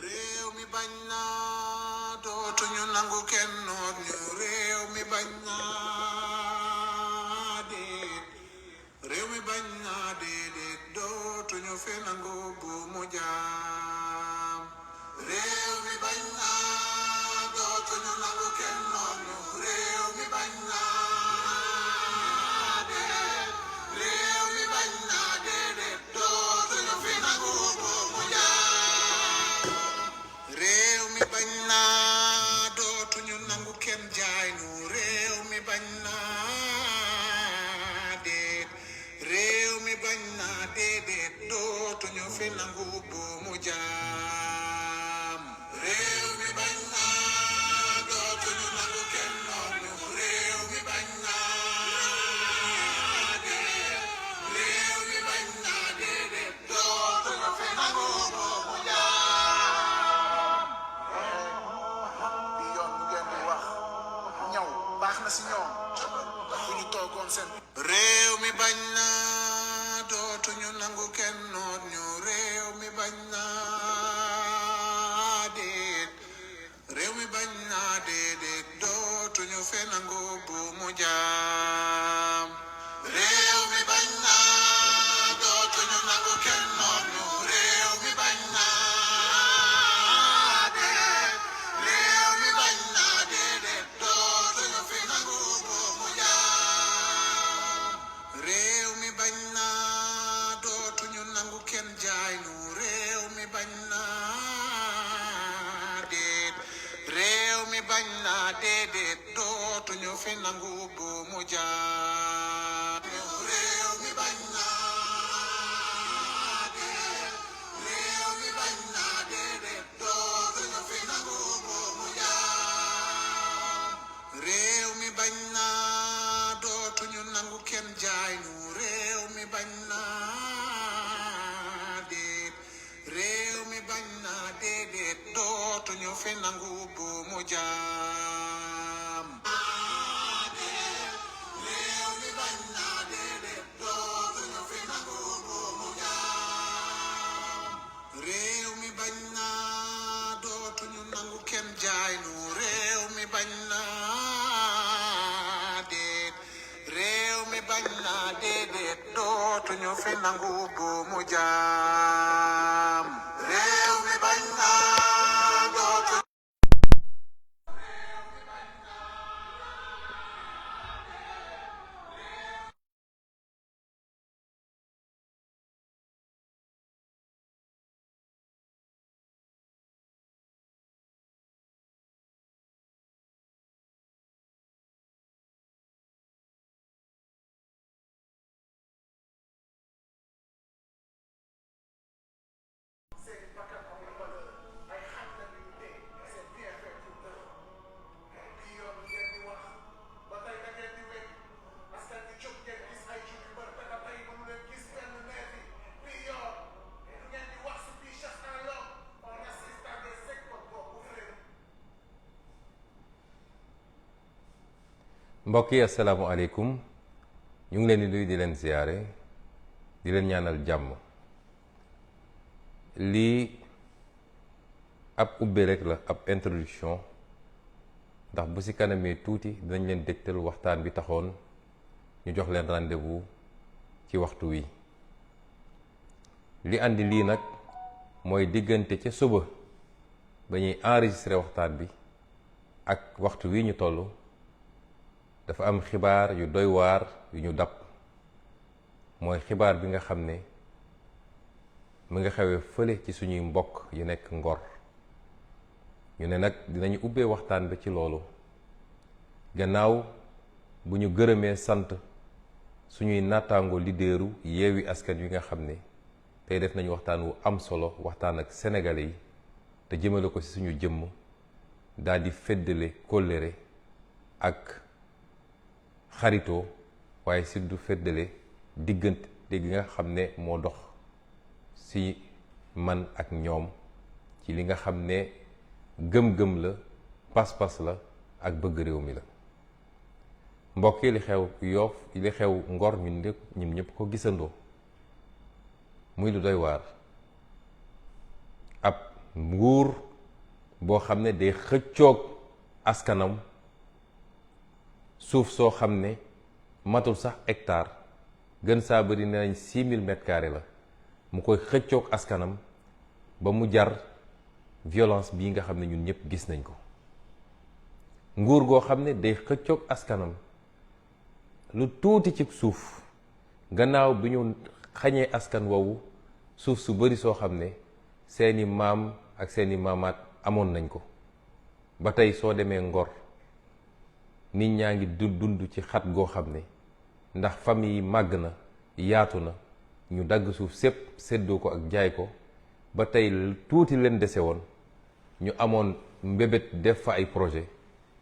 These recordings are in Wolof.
réew mi bañ naa dootuñu nangu kenn noot ñu réew mi bañ naa déet réew mi bañ naa déedéet dootuñu fi nangu bu mu jaam réew mi bañ naa dootuñu nangu kenn noot ñu réew mi bañ naa déet réew mi bañ naa déedéet dootuñu fi nangu bu mu jaam réew mi bañ naa dootuñu nangu kenn jaay nu réew mi bañ naa déet réew mi bañ naa déedéet dootuñu fi nangu bu mu jaam réew mi bañ naa dootuñu nangu kenn noot ñu réew mi bañ naa déet réew mi bañ naa déedéet dootuñu fi nangu bu mu jaam bi yoon bu ngeen di wax ñaw baax na si ñoom fu ñu toogoon seen réew mi bañ naa dootuñu nangu kenn noot ñu réew mi bañ naa déet réew mi bañ naa déedéet dootuñu fi nangu bu mu jaam réew mi bañ naa dootuñu nangu kenn noot ñu réew mi bañ naa déet réew mi bañ naa déedéet dootuñu fi nangu bu mu jaam réew mi bañ naa dootuñu nangu kenn jaay nu réew mi bañ naa déet réew mi bañ naa déedéet dootuñu fi nangu bu mu jaam réew mi bañ naa déet réew mi bañ naa déedéet dootuñu fi nangu bu mu jaam réew mi bañ naa dootuñu nangu kenn jaay nu réew mi bañ naa déet réew mi bañ naa déedéet dootuñu fi nangu bu mu jaam réew mi bañ naa déedéet dootuñu fi nangu bu mu jaam réew mi bañ naa dootuñu nangu kenn jaay nu réew mi bañ naa déet réew mi bañ naa déedéet dootuñu fi nangu bu mu jaam réew mi bañ naa dootuñu seen bakkan amul valeur ay xaj la ñu dee c'est bien fait pour eux bi yoon bu ngeen di wax ba tey da ngeen di wéy parce que di jóg ngeen gis ay youtubeur te ba tey mënu leen gis benn nervi bi yoon du ngeen di wax si bii chasse en l'homme on assiste à des sectes boobu frère mbokk yi asalaamaaleykum ñu ngi leen di nuyu di leen ziyaare di leen ñaanal jàmm lii ab ubbe rek la ab introduction ndax bu ci kanamee tuuti dinañ leen dégtal waxtaan bi taxoon ñu jox leen rendez-vous ci waxtu wi li andi lii nag mooy diggante ca suba ba ñuy enregistré waxtaan bi ak waxtu wi ñu toll dafa am xibaar yu doy waar yu ñu dab mooy xibaar bi nga xam ne mu nga xewee fële ci suñuy mbokk yu nekk Ngor ñu ne nag dinañu ubbee waxtaan bi ci loolu gannaaw bu ñu gërëmee sant suñuy nattaango leaderu Yewwi Askan Wi nga xam ne tey def nañu waxtaan wu am solo waxtaan ak sénégalais yi te jëmale ko ci suñu jëmm daal di feddale kóllëre ak xaritoo waaye surtout feddale diggante gi nga xam ne moo dox ci man ak ñoom ci li nga xam ne gëm-gëm la pas-pas la ak bëgg réew mi la mbokk yi li xew Yoff li xew Ngor ñun ñëpp ko gisandoo muy lu doy waar nguur boo xam ne day xëccoog askanam suuf soo xam ne matul sax hectare gën saa bëri ne nañ 6000 mètres carrés la mu koy xëccoog askanam ba mu jar violence bii nga xam ne ñun ñëpp gis nañ ko. nguur goo xam ne day xëccoog askanam lu tuuti ci suuf gannaaw bi ñu xañee askan woowu suuf su bari soo xam ne seeni maam ak seeni maamaat amoon nañ ko ba tey soo demee Ngor nit ñaa ngi dund ci xat goo xam ne ndax famille yi màgg na yaatu na ñu dagg suuf sépp séddoo ko ak jaay ko ba tey tuuti leen dese woon ñu amoon mbébét def fa ay projet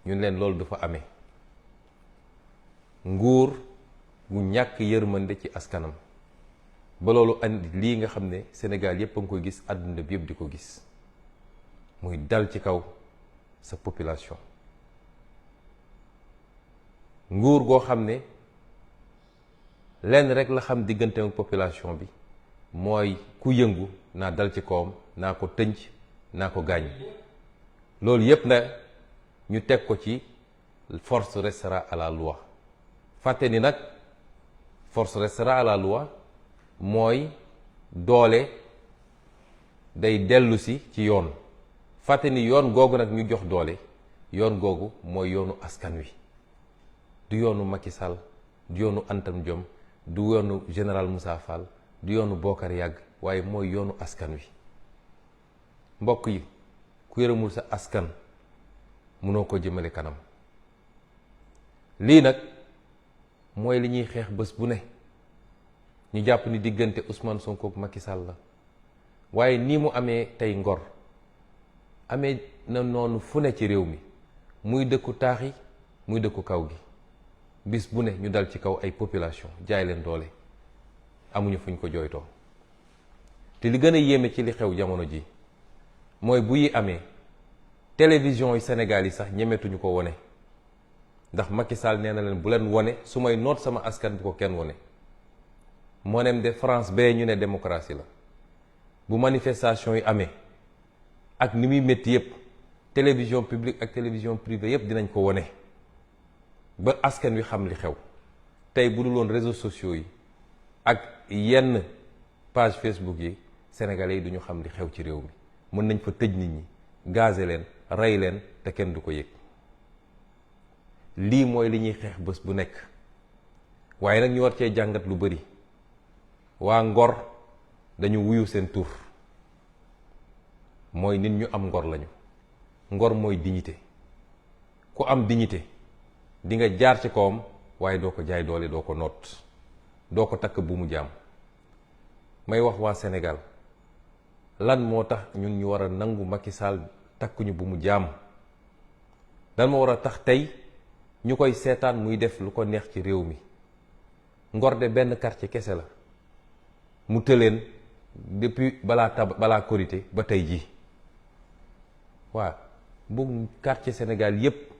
ñun leen loolu dafa amee nguur gu ñàkk yërmande ci askanam ba loolu andi lii nga xam ne Sénégal yépp a ngi koy gis àdduna bi yépp di ko gis muy dal ci kaw sa population. nguur goo xam ne lenn rek la xam diggante ak population bi mooy ku yëngu naa dal ci kawam naa ko tënc naa ko gaañ loolu yépp na ñu teg ko ci force restera à la loi fàtte ni nag force restera à la loi mooy doole day dellu si ci yoon fàtte ni yoon googu nag ñu jox doole yoon googu mooy yoonu askan wi du yoonu Macky Sall du yoonu Antam Diome du yoonu général Moussa Fall du yoonu Bokar Yàgg waaye mooy yoonu askan wi mbokk yi ku yërëmul sa askan mënoo ko jëmale kanam lii nag mooy li ñuy xeex bés bu ne ñu jàpp ni diggante Ousmane Sonko ak Macky Sall la waaye nii mu amee tey Ngor amee na noonu fu ne ci réew mi muy dëkku taax yi muy dëkku kaw gi bis bu ne ñu dal ci kaw ay population jaay leen doole amuñu fuñ ko jooytoo te li gën a yéeme ci li xew jamono ji mooy bu yi amee télévision yi Sénégal yi sax ñemetuñu ko wone ndax Macky Sall nee na leen bu leen wone su may noot sama askan bu ko kenn wone moo nem de France bee ñu ne démocratie la bu manifestation yi amee ak ni muy métti yépp télévision publique ak télévision privée yépp dinañ ko wone ba askan wi xam li xew tey bu dul woon réseaux sociaux yi ak yenn page Facebook yi sénégalais yi duñu xam li xew ci réew mi mën nañ fa tëj nit ñi gazé leen rey leen te kenn du ko yëg lii mooy li ñuy xeex bés bu nekk waaye nag ñu war cee jàngat lu bari waa Ngor dañu wuyu seen tur mooy nit ñu am ngor lañu ngor mooy dignité ku am dignité di nga jaar ci kawam waaye doo ko jaay doole doo ko noot doo ko takk bu mu jaam may wax waa Sénégal lan moo tax ñun ñu war a nangu Macky Sall takkuñu bu mu jaam dan ma war a tax tey ñu koy seetaan muy def lu ko neex ci réew mi Ngor de benn quartier kese la mu tëleen depuis balaa Korité ba tey jii waa bu quartier Sénégal yépp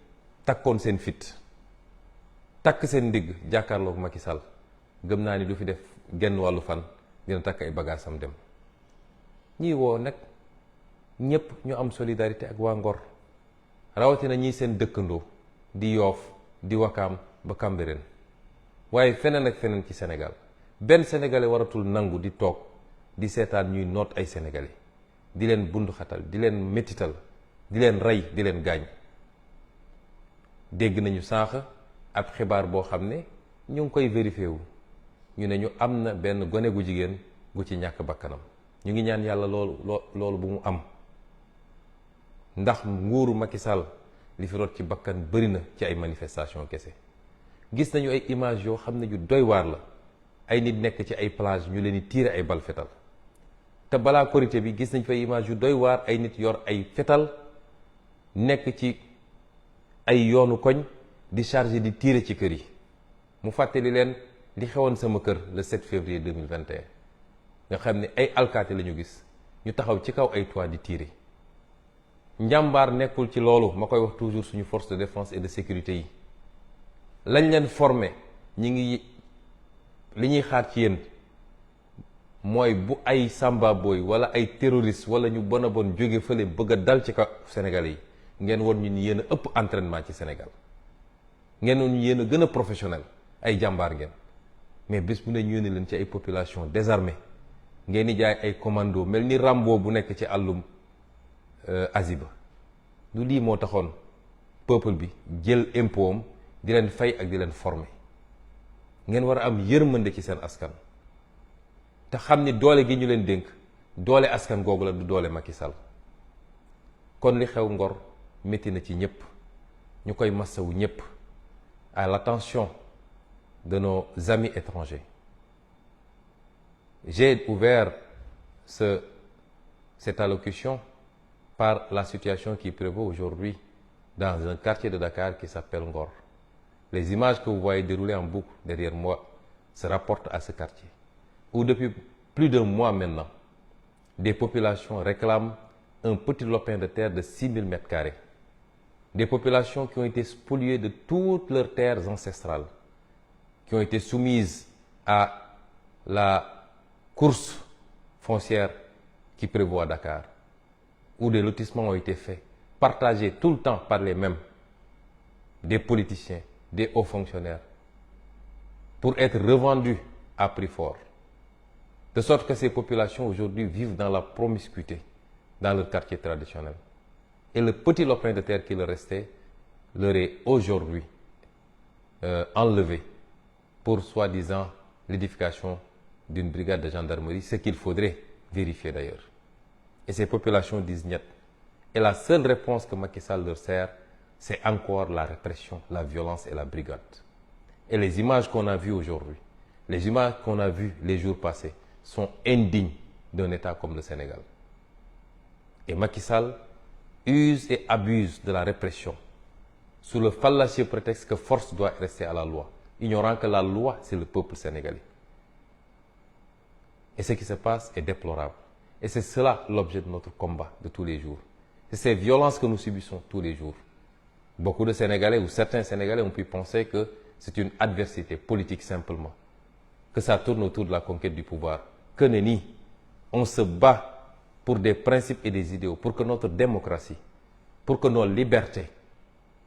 takkoon seen fit takk seen ndigg jàkkaarloog Macky Sall gëm naa ni du fi def genn wàllu fan dina takk ay bagaasam dem ñii woo nag ñépp ñu am solidarité ak waa Ngor rawatina ñii seen dëkkandoo di Yoof di Wakaam ba Cambérène waaye feneen ak feneen ci Sénégal benn sénégalais waratul nangu di toog di seetaan ñuy noot ay sénégalais di leen bunduxatal di leen métital di leen rey di leen gaañ dégg nañu sànq ab xibaar boo xam ne ñu ngi koy vérifié wu ñu ne ñu am na benn gone gu jigéen gu ci ñàkk bakkanam ñu ngi ñaan yàlla loolu bu mu am ndax nguuru Macky Sall li fi rot ci bakkan bëri na ci ay manifestation kese gis nañu ay image yoo xam ne yu doy waar la ay nit nekk ci ay plage ñu leen di tiire ay bal fetal te balaa Korité bi gis nañ fa image yu doy waar ay nit yor ay fetal nekk ci ay yoonu koñ di chargé di tiire ci kër yi mu fàttali leen li xewoon sama kër le 7 février 2021 nga xam ne ay alkaati la ñu gis ñu taxaw ci kaw ay toit di tiire njàmbaar nekkul ci loolu ma koy wax toujours suñu force de défense et de sécurité yi lañ leen formé ñi ngi li ñuy xaar ci yéen mooy bu ay samba boy wala ay terroriste wala ñu bon a bon jóge fële bëgg a dal ci kaw Sénégalais yi ngeen won ñu ni yéen a ëpp entraînement ci Sénégal ngeen won ñu yéen a gën a professionnel ay jàmbaar ngeen mais bés bu ne ñu yónni leen ci ay population désarmée ngeen di jaay ay commando mel ni Rambo bu nekk ci àllum Aziba du lii moo taxoon peuple bi jël impôt am di leen fay ak di leen former ngeen war a am yërmande ci seen askan te xam ni doole gi ñu leen dénk doole askan googu la du doole Macky Sall kon li xew Ngor métti na ci ñëpp ñu koy massawu ñëpp à l'attention de nos amis étrangers. J'ai ouvert cette allocution par la situation qui prévaut aujourd'hui dans un quartier de Dakar qui s'appelle Ngor. Les images que vous voyez dérouler en boucle derrière moi se rapportent à ce quartier, où depuis plus d'un mois maintenant, des populations réclament un petit lopin de terre de 6000 m². Des populations qui ont été spoliées de toutes leurs terres ancestrales, qui ont été soumises à la course foncière qui prévaut à Dakar, où des lotissements ont été faits, partagés tout le temps par les mêmes, des politiciens, des hauts fonctionnaires, pour être revendus à prix fort. De sorte que ces populations aujourd'hui vivent dans la promiscuité dans leur quartier traditionnel. Et le petit lopin de terre qui leur restait leur est aujourd'hui enlevé pour soi-disant l'édification d'une brigade de gendarmerie, ce qu'il faudrait vérifier d'ailleurs. Et ces populations disent niet. Et la seule réponse que Macky Sall leur sert, c'est encore la répression, la violence et la brigade. Et les images qu'on a vues aujourd'hui, les images qu'on a vues les jours passés, sont indignes d'un État comme le Sénégal. Et Macky Sall use et abuse de la répression sous le fallacieux prétexte que force doit rester à la loi, ignorant que la loi, c'est le peuple sénégalais. Et ce qui se passe est déplorable. Et c'est cela l'objet de notre combat de tous les jours. C'est ces violences que nous subissons tous les jours. Beaucoup de Sénégalais ou certains Sénégalais ont pu penser que c'est une adversité politique simplement, que ça tourne autour de la conquête du pouvoir. Que nenni, on se bat pour des principes et des idéaux, pour que notre démocratie, pour que nos libertés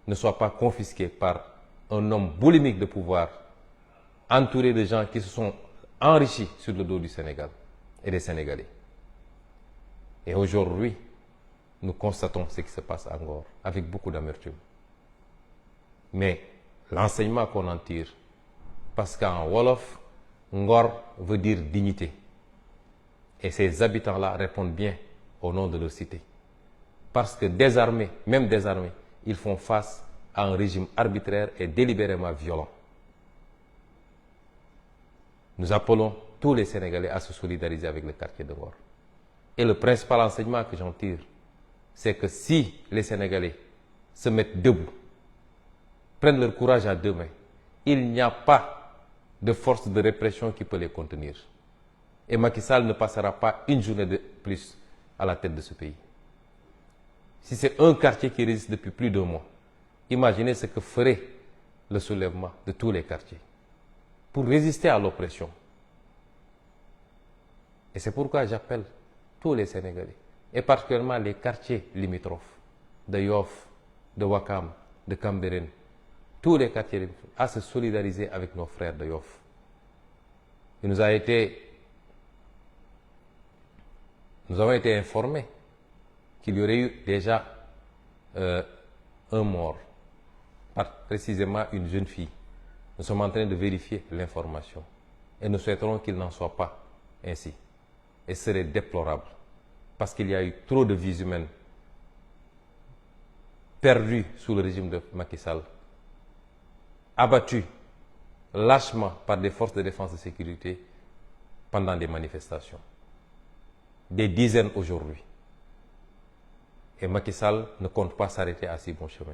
ne soient pas confisquées par un homme boulimique de pouvoir, entouré de gens qui se sont enrichis sur le dos du Sénégal et des Sénégalais. Et aujourd'hui, nous constatons ce qui se passe à Ngor avec beaucoup d'amertume. Mais l'enseignement qu'on en tire, parce qu'en Wolof, Ngor veut dire dignité. Et ces habitants-là répondent bien au nom de leur cité. Parce que désarmés, même désarmés, ils font face à un régime arbitraire et délibérément violent. Nous appelons tous les Sénégalais à se solidariser avec le quartier de Ngor. Et le principal enseignement que j'en tire, c'est que si les Sénégalais se mettent debout, prennent leur courage à deux mains, il n'y a pas de force de répression qui peut les contenir. Et Macky Sall ne passera pas une journée de plus à la tête de ce pays. Si c'est un quartier qui résiste depuis plus d'un mois, imaginez ce que ferait le soulèvement de tous les quartiers pour résister à l'oppression. Et c'est pourquoi j'appelle tous les Sénégalais, et particulièrement les quartiers limitrophes de Yoff, de Ouakam, de Cambérène, tous les quartiers limitrophes, à se solidariser avec nos frères de Yoff. Il nous avons été informés qu'il y aurait eu déjà un mort, précisément une jeune fille. Nous sommes en train de vérifier l'information et nous souhaiterons qu'il n'en soit pas ainsi. Et ce serait déplorable parce qu'il y a eu trop de vies humaines perdues sous le régime de Macky Sall, abattues lâchement par des forces de défense et de sécurité pendant des manifestations. Des dizaines aujourd'hui. Et Macky Sall ne compte pas s'arrêter à si bon chemin.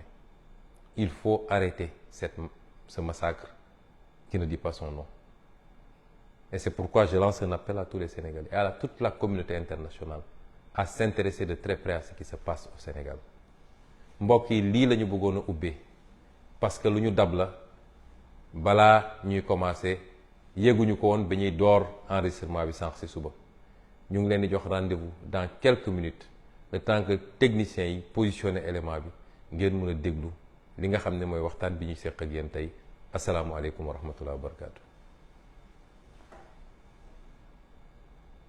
Il faut arrêter ce massacre qui ne dit pas son nom. Et c'est pourquoi je lance un appel à tous les Sénégalais et à toute la communauté internationale à s'intéresser de très près à ce qui se passe au Sénégal. Mbokk yi lii la ñu bëggoon a ubbee parce que lu ñu dab la balaa ñuy commencer yéeguñu ko woon ba ñuy door enregistrement bi sànq si suba. ñu ngi leen di jox rendez-vous dans quelques minutes le temps que techniciens yi positionné élément bi ngeen mën a déglu li nga xam ne mooy waxtaan bi ñuy seq ak yéen tey asalaamualeykum wa rahmatulah wa barakaatu.